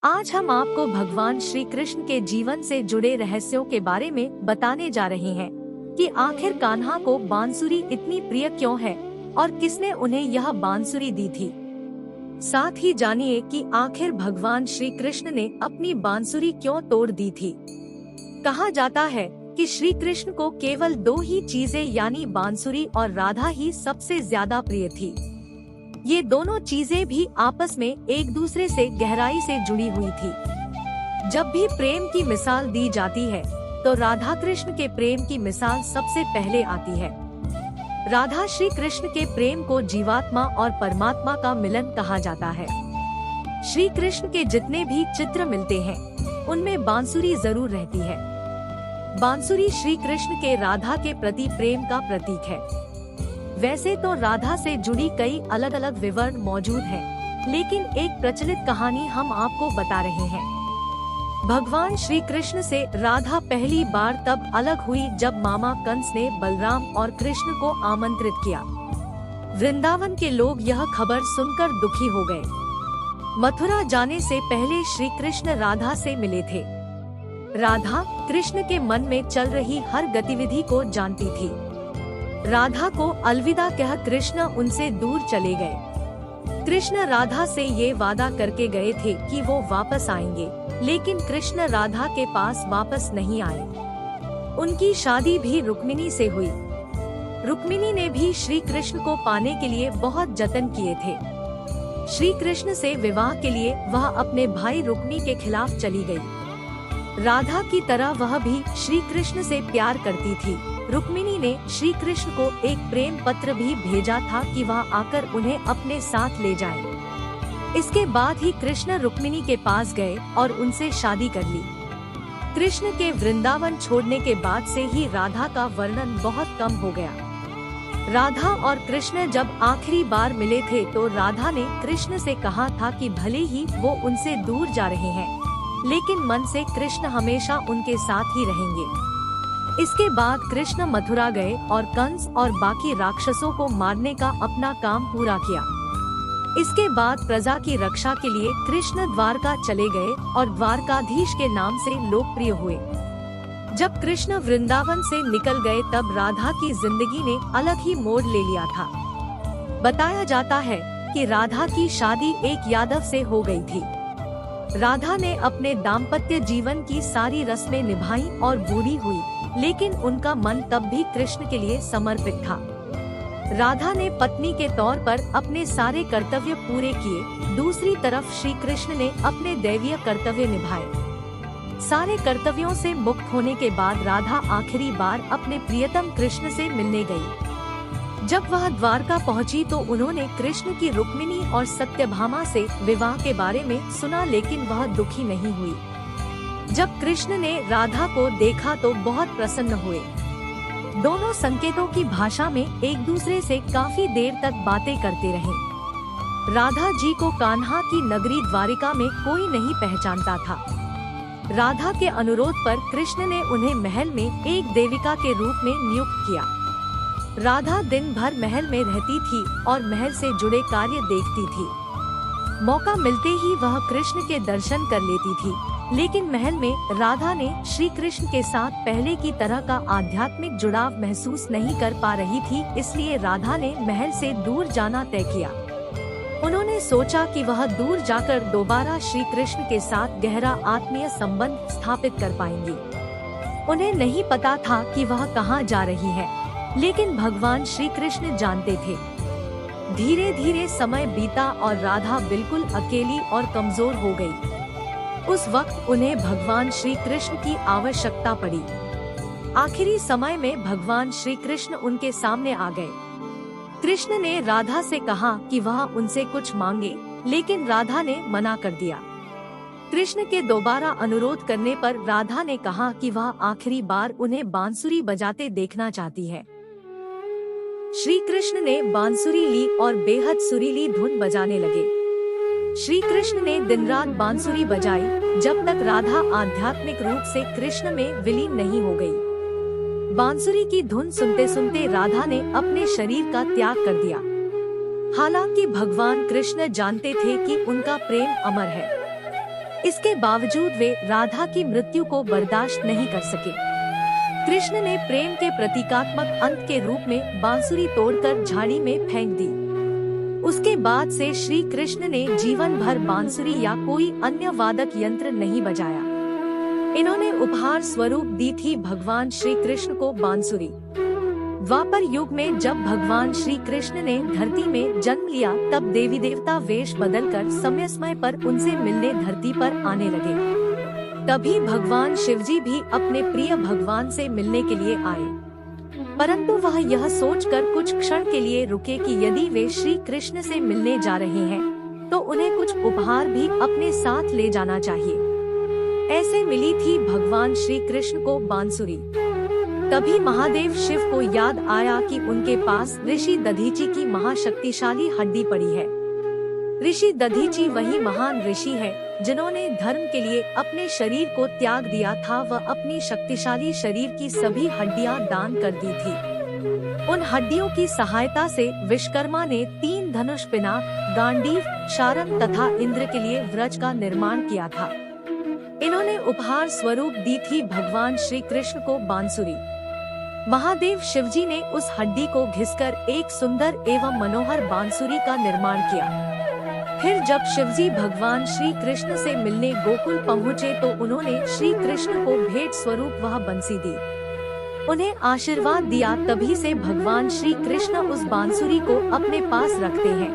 आज हम आपको भगवान श्री कृष्ण के जीवन से जुड़े रहस्यों के बारे में बताने जा रहे हैं कि आखिर कान्हा को बांसुरी इतनी प्रिय क्यों है और किसने उन्हें यह बांसुरी दी थी। साथ ही जानिए कि आखिर भगवान श्री कृष्ण ने अपनी बांसुरी क्यों तोड़ दी थी। कहा जाता है कि श्री कृष्ण को केवल दो ही चीजें यानी बांसुरी और राधा ही सबसे ज्यादा प्रिय थी। ये दोनों चीजें भी आपस में एक दूसरे से गहराई से जुड़ी हुई थी। जब भी प्रेम की मिसाल दी जाती है तो राधा कृष्ण के प्रेम की मिसाल सबसे पहले आती है। राधा श्री कृष्ण के प्रेम को जीवात्मा और परमात्मा का मिलन कहा जाता है। श्री कृष्ण के जितने भी चित्र मिलते हैं उनमें बांसुरी जरूर रहती है। बांसुरी श्री कृष्ण के राधा के प्रति प्रेम का प्रतीक है। वैसे तो राधा से जुड़ी कई अलग अलग विवरण मौजूद हैं, लेकिन एक प्रचलित कहानी हम आपको बता रहे हैं। भगवान श्री कृष्ण से राधा पहली बार तब अलग हुई जब मामा कंस ने बलराम और कृष्ण को आमंत्रित किया। वृंदावन के लोग यह खबर सुनकर दुखी हो गए। मथुरा जाने से पहले श्री कृष्ण राधा से मिले थे। राधा कृष्ण के मन में चल रही हर गतिविधि को जानती थी। राधा को अलविदा कह कृष्ण उनसे दूर चले गए। कृष्ण राधा से ये वादा करके गए थे कि वो वापस आएंगे, लेकिन कृष्ण राधा के पास वापस नहीं आए। उनकी शादी भी रुक्मिणी से हुई। रुक्मिणी ने भी श्री कृष्ण को पाने के लिए बहुत जतन किए थे। श्री कृष्ण से विवाह के लिए वह अपने भाई रुक्मी के खिलाफ चली गई। राधा की तरह वह भी श्री कृष्ण से प्यार करती थी। रुक्मिणी ने श्री कृष्ण को एक प्रेम पत्र भी भेजा था कि वह आकर उन्हें अपने साथ ले जाए। इसके बाद ही कृष्ण रुक्मिणी के पास गए और उनसे शादी कर ली। कृष्ण के वृंदावन छोड़ने के बाद से ही राधा का वर्णन बहुत कम हो गया। राधा और कृष्ण जब आखिरी बार मिले थे तो राधा ने कृष्ण से कहा था कि भले ही वो उनसे दूर जा रहे हैं, लेकिन मन से कृष्ण हमेशा उनके साथ ही रहेंगे। इसके बाद कृष्ण मथुरा गए और कंस और बाकी राक्षसों को मारने का अपना काम पूरा किया। इसके बाद प्रजा की रक्षा के लिए कृष्ण द्वारका चले गए और द्वारकाधीश के नाम से लोकप्रिय हुए। जब कृष्ण वृंदावन से निकल गए तब राधा की जिंदगी ने अलग ही मोड़ ले लिया था। बताया जाता है कि राधा की शादी एक यादव से हो गई थी। राधा ने अपने दाम्पत्य जीवन की सारी रस्में निभाई और बूढ़ी हुई, लेकिन उनका मन तब भी कृष्ण के लिए समर्पित था। राधा ने पत्नी के तौर पर अपने सारे कर्तव्य पूरे किए। दूसरी तरफ श्री कृष्ण ने अपने दैवीय कर्तव्य निभाए। सारे कर्तव्यों से मुक्त होने के बाद राधा आखिरी बार अपने प्रियतम कृष्ण से मिलने गई। जब वह द्वारका पहुंची तो उन्होंने कृष्ण की रुक्मिणी और सत्यभामा से विवाह के बारे में सुना, लेकिन वह दुखी नहीं हुई। जब कृष्ण ने राधा को देखा तो बहुत प्रसन्न हुए। दोनों संकेतों की भाषा में एक दूसरे से काफी देर तक बातें करते रहे। राधा जी को कान्हा की नगरी द्वारिका में कोई नहीं पहचानता था। राधा के अनुरोध पर कृष्ण ने उन्हें महल में एक देविका के रूप में नियुक्त किया। राधा दिन भर महल में रहती थी और महल से जुड़े कार्य देखती थी। मौका मिलते ही वह कृष्ण के दर्शन कर लेती थी, लेकिन महल में राधा ने श्री कृष्ण के साथ पहले की तरह का आध्यात्मिक जुड़ाव महसूस नहीं कर पा रही थी, इसलिए राधा ने महल से दूर जाना तय किया। उन्होंने सोचा कि वह दूर जाकर दोबारा श्री कृष्ण के साथ गहरा आत्मीय संबंध स्थापित कर पाएंगी। उन्हें नहीं पता था कि वह कहाँ जा रही है, लेकिन भगवान श्री कृष्ण जानते थे। धीरे धीरे समय बीता और राधा बिल्कुल अकेली और कमजोर हो गई। उस वक्त उन्हें भगवान श्री कृष्ण की आवश्यकता पड़ी। आखिरी समय में भगवान श्री कृष्ण उनके सामने आ गए। कृष्ण ने राधा से कहा कि वह उनसे कुछ मांगे, लेकिन राधा ने मना कर दिया। कृष्ण के दोबारा अनुरोध करने पर राधा ने कहा कि वह आखिरी बार उन्हें बांसुरी बजाते देखना चाहती है। श्री कृष्ण ने बांसुरी ली और बेहद सुरीली धुन बजाने लगे। श्री कृष्ण ने दिन रात बांसुरी बजाई जब तक राधा आध्यात्मिक रूप से कृष्ण में विलीन नहीं हो गई। बांसुरी की धुन सुनते सुनते राधा ने अपने शरीर का त्याग कर दिया। हालांकि भगवान कृष्ण जानते थे कि उनका प्रेम अमर है। इसके बावजूद वे राधा की मृत्यु को बर्दाश्त नहीं कर सके। कृष्ण ने प्रेम के प्रतीकात्मक अंत के रूप में बांसुरी तोड़कर झाड़ी में फेंक दी। उसके बाद से श्री कृष्ण ने जीवन भर बांसुरी या कोई अन्य वादक यंत्र नहीं बजाया। इन्होंने उपहार स्वरूप दी थी भगवान श्री कृष्ण को बांसुरी। द्वापर युग में जब भगवान श्री कृष्ण ने धरती में जन्म लिया, तब देवी देवता वेश बदलकर समय समय पर उनसे मिलने धरती पर आने लगे। तभी भगवान शिवजी भी अपने प्रिय भगवान से मिलने के लिए आए, परंतु वह यह सोचकर कुछ क्षण के लिए रुके कि यदि वे श्री कृष्ण से मिलने जा रहे हैं तो उन्हें कुछ उपहार भी अपने साथ ले जाना चाहिए। ऐसे मिली थी भगवान श्री कृष्ण को बांसुरी। तभी महादेव शिव को याद आया कि उनके पास ऋषि दधीची की महाशक्तिशाली हड्डी पड़ी है। ऋषि दधीची वही महान ऋषि है जिन्होंने धर्म के लिए अपने शरीर को त्याग दिया था। वह अपनी शक्तिशाली शरीर की सभी हड्डियां दान कर दी थी। उन हड्डियों की सहायता से विश्वकर्मा ने 3 धनुष, पिनाक, गांडीव, शारंग तथा इंद्र के लिए व्रज का निर्माण किया था। इन्होंने उपहार स्वरूप दी थी भगवान श्री कृष्ण को बांसुरी। महादेव शिवजी ने उस हड्डी को घिसकर एक सुंदर एवं मनोहर बांसुरी का निर्माण किया। फिर जब शिवजी भगवान श्री कृष्ण से मिलने गोकुल पहुँचे तो उन्होंने श्री कृष्ण को भेंट स्वरूप वह बंसी दी, उन्हें आशीर्वाद दिया। तभी से भगवान श्री कृष्ण उस बांसुरी को अपने पास रखते हैं।